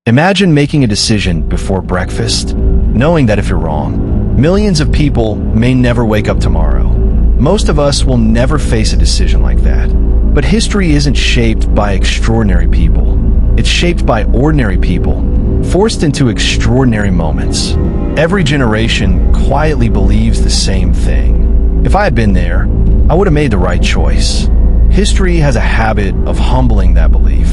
Imagine making a decision before breakfast, knowing that if you're wrong, millions of people may never wake up tomorrow. Most of us will never face a decision like that. But history isn't shaped by extraordinary people. It's shaped by ordinary people, forced into extraordinary moments. Every generation quietly believes the same thing. If I had been there, I would have made the right choice. History has a habit of humbling that belief.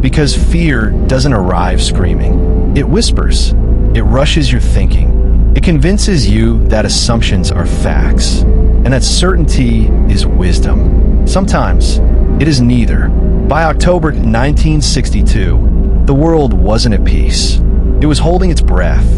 Because fear doesn't arrive screaming. It whispers. It rushes your thinking. It convinces you that assumptions are facts, and that certainty is wisdom. Sometimes, it is neither. By October 1962, the world wasn't at peace. It was holding its breath.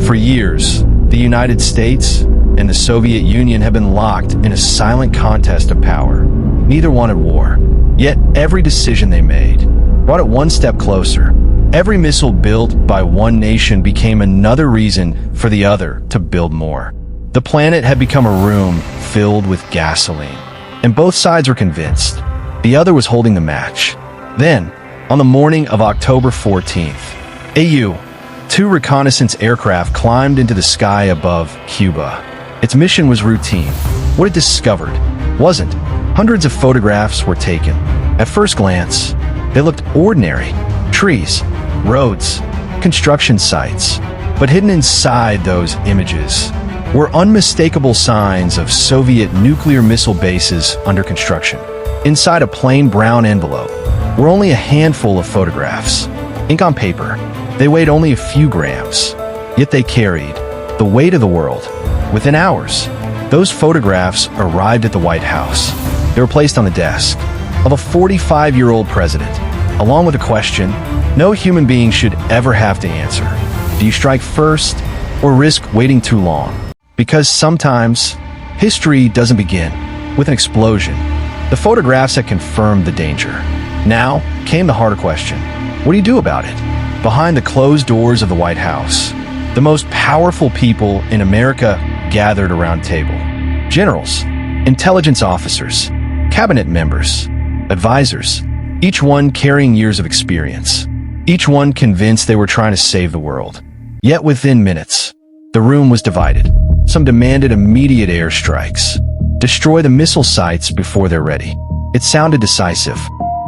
For years, the United States and the Soviet Union have been locked in a silent contest of power. Neither wanted war. Yet every decision they made brought it one step closer. Every missile built by one nation became another reason for the other to build more. The planet had become a room filled with gasoline, and both sides were convinced the other was holding the match. Then, on the morning of October 14th, AU-2 reconnaissance aircraft climbed into the sky above Cuba. Its mission was routine. What it discovered wasn't. Hundreds of photographs were taken. At first glance, they looked ordinary. Trees, roads, construction sites. But hidden inside those images were unmistakable signs of Soviet nuclear missile bases under construction. Inside a plain brown envelope were only a handful of photographs. Ink on paper, they weighed only a few grams. Yet they carried the weight of the world. Within hours, those photographs arrived at the White House. They were placed on the desk of a 45-year-old president, along with a question no human being should ever have to answer. Do you strike first or risk waiting too long? Because sometimes history doesn't begin with an explosion. The photographs had confirmed the danger. Now came the harder question. What do you do about it? Behind the closed doors of the White House, the most powerful people in America gathered around a table. Generals, intelligence officers, cabinet members, advisors, each one carrying years of experience, each one convinced they were trying to save the world. Yet within minutes, the room was divided. Some demanded immediate airstrikes, destroy the missile sites before they're ready. It sounded decisive.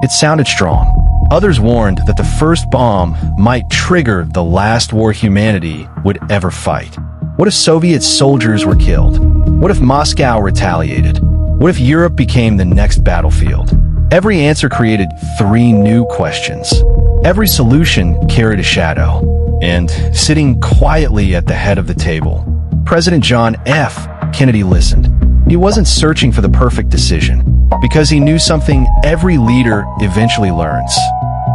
It sounded strong. Others warned that the first bomb might trigger the last war humanity would ever fight. What if Soviet soldiers were killed? What if Moscow retaliated? What if Europe became the next battlefield? Every answer created three new questions. Every solution carried a shadow. And sitting quietly at the head of the table, President John F. Kennedy listened. He wasn't searching for the perfect decision, because he knew something every leader eventually learns.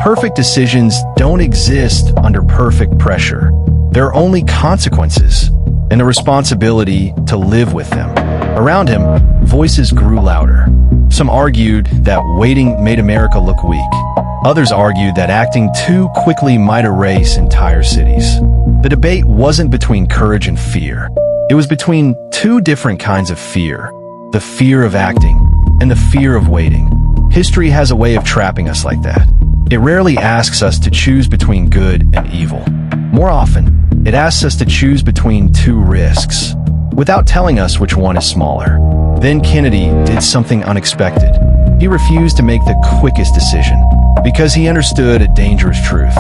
Perfect decisions don't exist under perfect pressure. There are only consequences, and the responsibility to live with them. Around him, voices grew louder. Some argued that waiting made America look weak. Others argued that acting too quickly might erase entire cities. The debate wasn't between courage and fear. It was between two different kinds of fear. The fear of acting and the fear of waiting. History has a way of trapping us like that. It rarely asks us to choose between good and evil. More often, it asks us to choose between two risks, without telling us which one is smaller. Then Kennedy did something unexpected. He refused to make the quickest decision, because he understood a dangerous truth.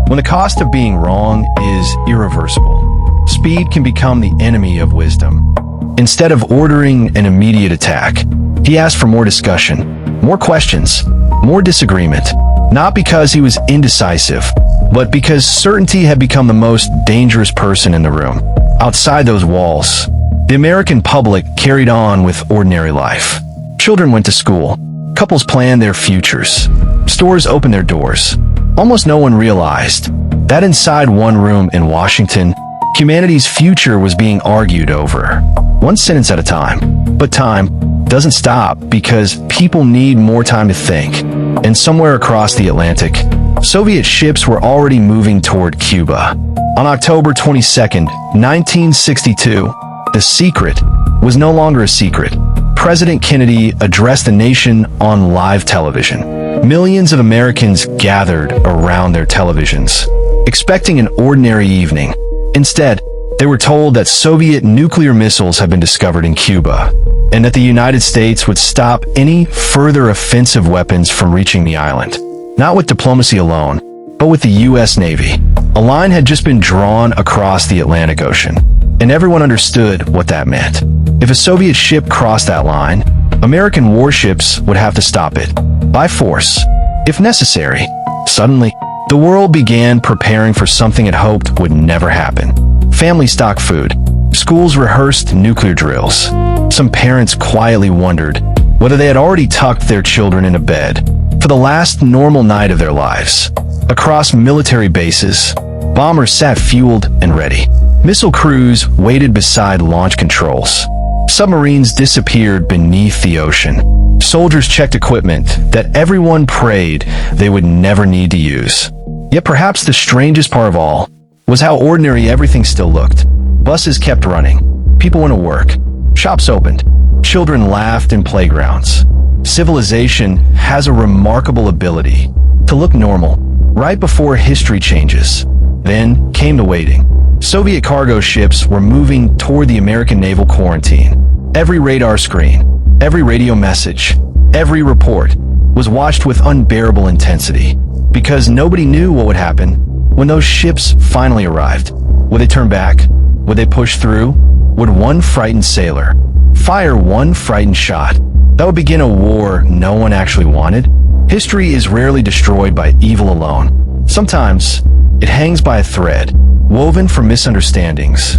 When the cost of being wrong is irreversible, speed can become the enemy of wisdom. Instead of ordering an immediate attack, he asked for more discussion, more questions, more disagreement. Not because he was indecisive, but because certainty had become the most dangerous person in the room. Outside those walls, the American public carried on with ordinary life. Children went to school. Couples planned their futures. Stores opened their doors. Almost no one realized that inside one room in Washington, humanity's future was being argued over, one sentence at a time. But time doesn't stop because people need more time to think. And somewhere across the Atlantic, Soviet ships were already moving toward Cuba. On October 22nd, 1962, the secret was no longer a secret. President Kennedy addressed the nation on live television. Millions of Americans gathered around their televisions. expecting an ordinary evening. Instead, they were told that Soviet nuclear missiles had been discovered in Cuba, and that the United States would stop any further offensive weapons from reaching the island. Not with diplomacy alone, but with the U.S. Navy. A line had just been drawn across the Atlantic Ocean, and everyone understood what that meant. If a Soviet ship crossed that line, American warships would have to stop it, by force, if necessary. Suddenly, the world began preparing for something it hoped would never happen. Families stocked food. Schools rehearsed nuclear drills. Some parents quietly wondered whether they had already tucked their children into bed for the last normal night of their lives. Across military bases, bombers sat fueled and ready. Missile crews waited beside launch controls. Submarines disappeared beneath the ocean. Soldiers checked equipment that everyone prayed they would never need to use. Yet perhaps the strangest part of all was how ordinary everything still looked. Buses kept running. People went to work. Shops opened. Children laughed in playgrounds. Civilization has a remarkable ability to look normal right before history changes. Then came the waiting. Soviet cargo ships were moving toward the American naval quarantine. Every radar screen, every radio message, every report was watched with unbearable intensity, because nobody knew what would happen when those ships finally arrived. Would they turn back? Would they push through? Would one frightened sailor fire one frightened shot that would begin a war no one actually wanted? History is rarely destroyed by evil alone. Sometimes it hangs by a thread, woven from misunderstandings,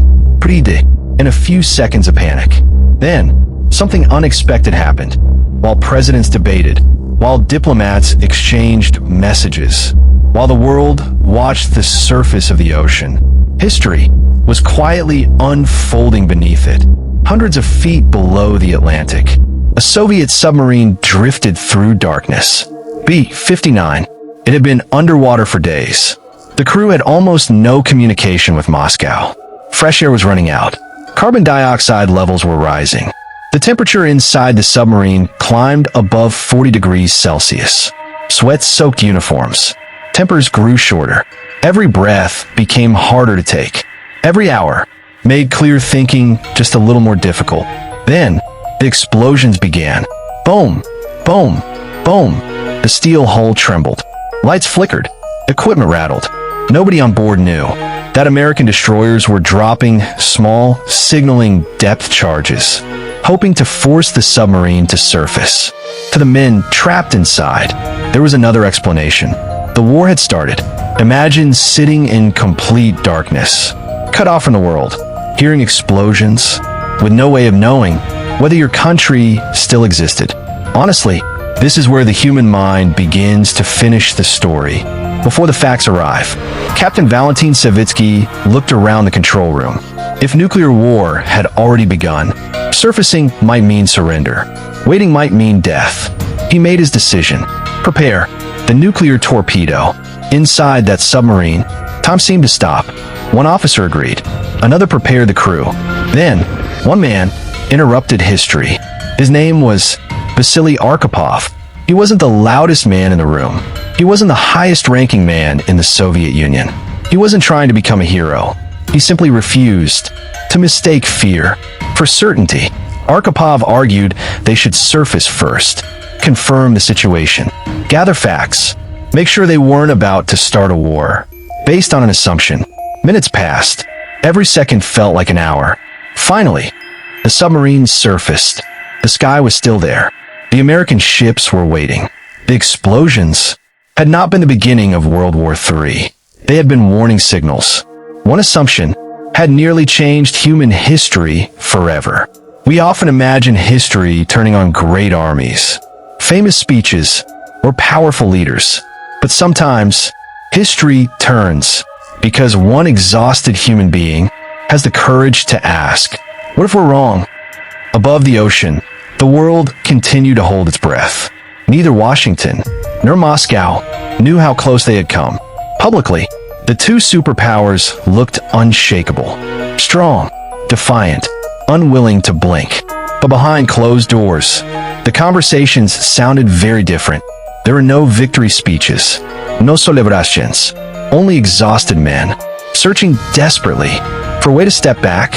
and a few seconds of panic. Then, something unexpected happened. While presidents debated, while diplomats exchanged messages, while the world watched the surface of the ocean, history was quietly unfolding beneath it. Hundreds of feet below the Atlantic, a Soviet submarine drifted through darkness. B-59. It had been underwater for days. The crew had almost no communication with Moscow. Fresh air was running out. Carbon dioxide levels were rising. The temperature inside the submarine climbed above 40 degrees Celsius. Sweat-soaked uniforms. Tempers grew shorter. Every breath became harder to take. Every hour made clear thinking just a little more difficult. Then, the explosions began. Boom, boom, boom. The steel hull trembled. Lights flickered. Equipment rattled. Nobody on board knew that American destroyers were dropping small, signaling depth charges, hoping to force the submarine to surface. To the men trapped inside, there was another explanation. The war had started. Imagine sitting in complete darkness, cut off from the world, hearing explosions, with no way of knowing whether your country still existed. Honestly, this is where the human mind begins to finish the story. Before the facts arrive, Captain Valentin Savitsky looked around the control room. If nuclear war had already begun, surfacing might mean surrender. Waiting might mean death. He made his decision. Prepare the nuclear torpedo. Inside that submarine, time seemed to stop. One officer agreed. Another prepared the crew. Then, one man interrupted history. His name was Vasily Arkhipov. He wasn't the loudest man in the room. He wasn't the highest-ranking man in the Soviet Union. He wasn't trying to become a hero. He simply refused to mistake fear for certainty. Arkhipov argued they should surface first, confirm the situation, gather facts, make sure they weren't about to start a war. Based on an assumption, minutes passed. Every second felt like an hour. Finally, the submarine surfaced. The sky was still there. The American ships were waiting. The explosions had not been the beginning of World War III. They had been warning signals. One assumption had nearly changed human history forever. We often imagine history turning on great armies, famous speeches, or powerful leaders. But sometimes, history turns because one exhausted human being has the courage to ask, what if we're wrong? Above the ocean, the world continued to hold its breath. Neither Washington nor Moscow knew how close they had come. Publicly, the two superpowers looked unshakable, strong, defiant, unwilling to blink. But behind closed doors, the conversations sounded very different. There were no victory speeches, no celebrations, only exhausted men, searching desperately for a way to step back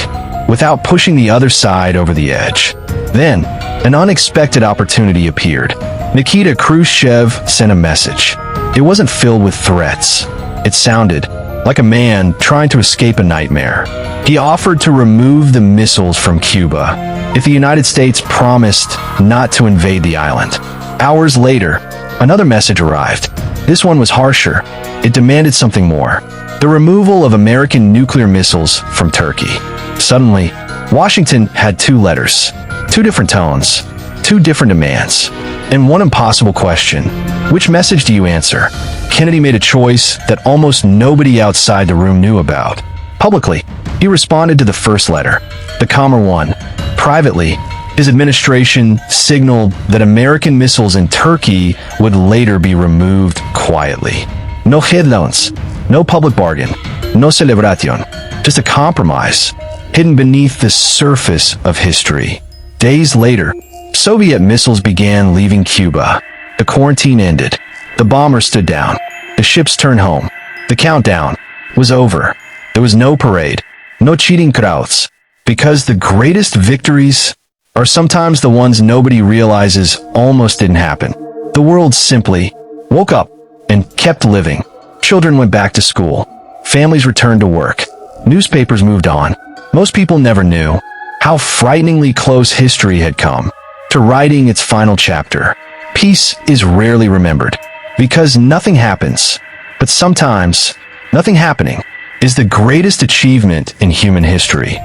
without pushing the other side over the edge. Then, an unexpected opportunity appeared. Nikita Khrushchev sent a message. It wasn't filled with threats. It sounded like a man trying to escape a nightmare. He offered to remove the missiles from Cuba if the United States promised not to invade the island. Hours later, another message arrived. This one was harsher. It demanded something more: the removal of American nuclear missiles from Turkey. Suddenly, Washington had two letters, two different tones, two different demands, and one impossible question. Which message do you answer? Kennedy made a choice that almost nobody outside the room knew about. Publicly, he responded to the first letter, the calmer one. Privately, his administration signaled that American missiles in Turkey would later be removed quietly. No headlines, no public bargain, no celebration, just a compromise hidden beneath the surface of history. Days later, Soviet missiles began leaving Cuba. The quarantine ended. The bombers stood down. The ships turned home. The countdown was over. There was no parade, no cheating crowds, because the greatest victories are sometimes the ones nobody realizes almost didn't happen. The world simply woke up and kept living. Children went back to school. Families returned to work. Newspapers moved on. Most people never knew how frighteningly close history had come to writing its final chapter. Peace is rarely remembered because nothing happens, but sometimes nothing happening is the greatest achievement in human history.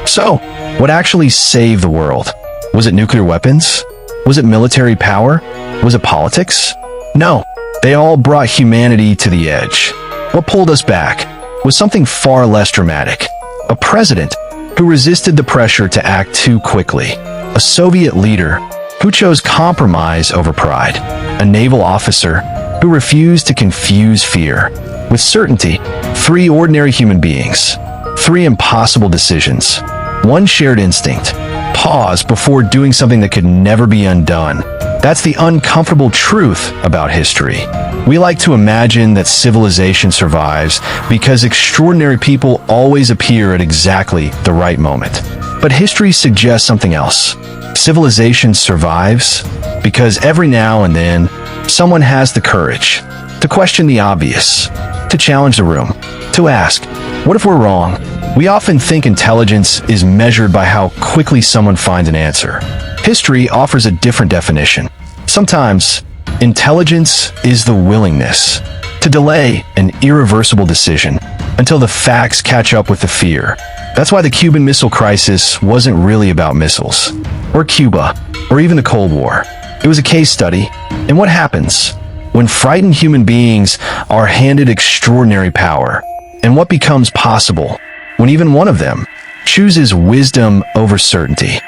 So, what actually saved the world? Was it nuclear weapons? Was it military power? Was it politics? No, they all brought humanity to the edge. What pulled us back was something far less dramatic. A president who resisted the pressure to act too quickly. A Soviet leader who chose compromise over pride. A naval officer who refused to confuse fear with certainty. Three ordinary human beings. Three impossible decisions. One shared instinct. Pause before doing something that could never be undone. That's the uncomfortable truth about history. We like to imagine that civilization survives because extraordinary people always appear at exactly the right moment. But history suggests something else. Civilization survives because every now and then, someone has the courage to question the obvious, to challenge the room, to ask, what if we're wrong? We often think intelligence is measured by how quickly someone finds an answer. History offers a different definition. Sometimes, intelligence is the willingness to delay an irreversible decision until the facts catch up with the fear. That's why the Cuban Missile Crisis wasn't really about missiles, or Cuba, or even the Cold War. It was a case study in what happens when frightened human beings are handed extraordinary power, and what becomes possible when even one of them chooses wisdom over certainty.